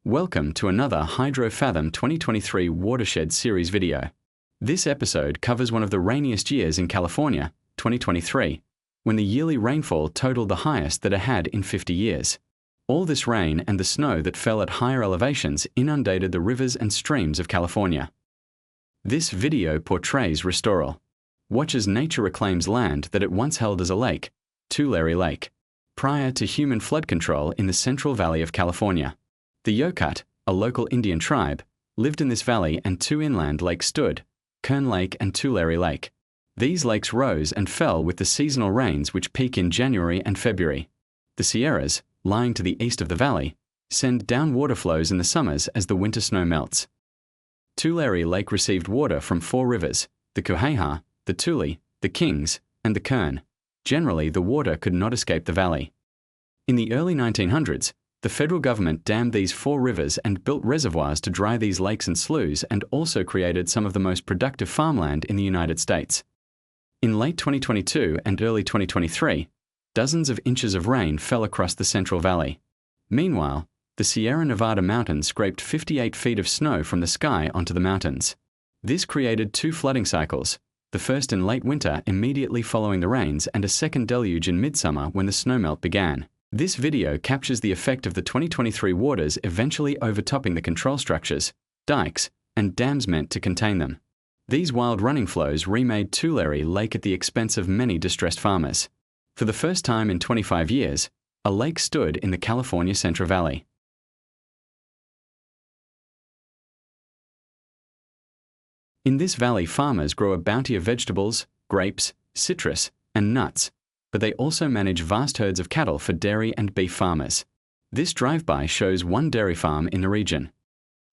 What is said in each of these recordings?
Welcome to another HydroFathom 2023 Watershed Series video. This episode covers one of the rainiest years in California, 2023, when the yearly rainfall totaled the highest that it had in 50 years. All this rain and the snow that fell at higher elevations inundated the rivers and streams of California. This video portrays Restoral. Watch as nature reclaims land that it once held as a lake, Tulare Lake, prior to human flood control in the Central Valley of California. The Yokut, a local Indian tribe, lived in this valley, and two inland lakes stood, Kern Lake and Tulare Lake. These lakes rose and fell with the seasonal rains which peak in January and February. The Sierras, lying to the east of the valley, send down water flows in the summers as the winter snow melts. Tulare Lake received water from four rivers, the Cuyahoga, the Tule, the Kings, and the Kern. Generally, the water could not escape the valley. In the early 1900s, the federal government dammed these four rivers and built reservoirs to dry these lakes and sloughs, and also created some of the most productive farmland in the United States. In late 2022 and early 2023, dozens of inches of rain fell across the Central Valley. Meanwhile, the Sierra Nevada mountains scraped 58 feet of snow from the sky onto the mountains. This created two flooding cycles, the first in late winter immediately following the rains, and a second deluge in midsummer when the snowmelt began. This video captures the effect of the 2023 waters eventually overtopping the control structures, dikes, and dams meant to contain them. These wild running flows remade Tulare Lake at the expense of many distressed farmers. For the first time in 25 years, a lake stood in the California Central Valley. In this valley, farmers grow a bounty of vegetables, grapes, citrus, and nuts, but they also manage vast herds of cattle for dairy and beef farmers. This drive-by shows one dairy farm in the region.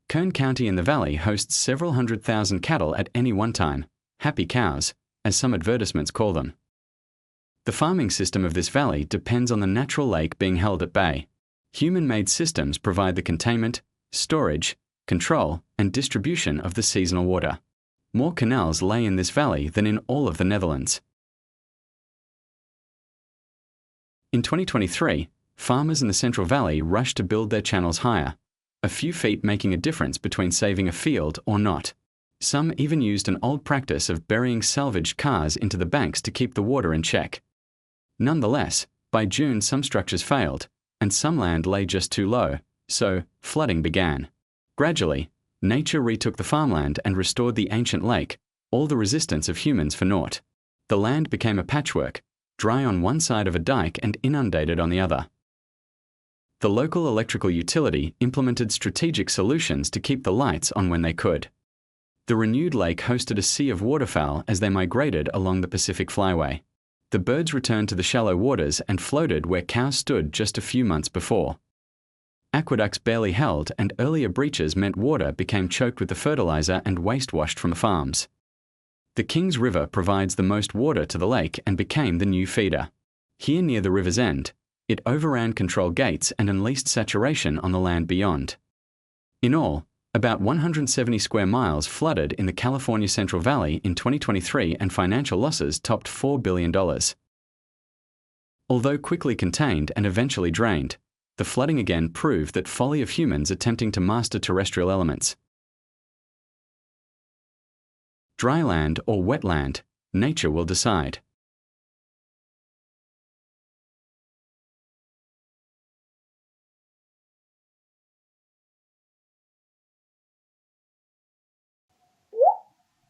Kern County in the valley hosts several 100,000 cattle at any one time, happy cows, as some advertisements call them. The farming system of this valley depends on the natural lake being held at bay. Human-made systems provide the containment, storage, control, and distribution of the seasonal water. More canals lay in this valley than in all of the Netherlands. In 2023, farmers in the Central Valley rushed to build their channels higher, a few feet making a difference between saving a field or not. Some even used an old practice of burying salvaged cars into the banks to keep the water in check. Nonetheless, by June some structures failed, and some land lay just too low, so flooding began. Gradually, nature retook the farmland and restored the ancient lake, all the resistance of humans for naught. The land became a patchwork, dry on one side of a dike and inundated on the other. The local electrical utility implemented strategic solutions to keep the lights on when they could. The renewed lake hosted a sea of waterfowl as they migrated along the Pacific Flyway. The birds returned to the shallow waters and floated where cows stood just a few months before. Aqueducts barely held, and earlier breaches meant water became choked with the fertilizer and waste washed from the farms. The Kings River provides the most water to the lake and became the new feeder. Here near the river's end, it overran control gates and unleashed saturation on the land beyond. In all, about 170 square miles flooded in the California Central Valley in 2023, and financial losses topped $4 billion. Although quickly contained and eventually drained, the flooding again proved that folly of humans attempting to master terrestrial elements. Dry land or wet land, nature will decide.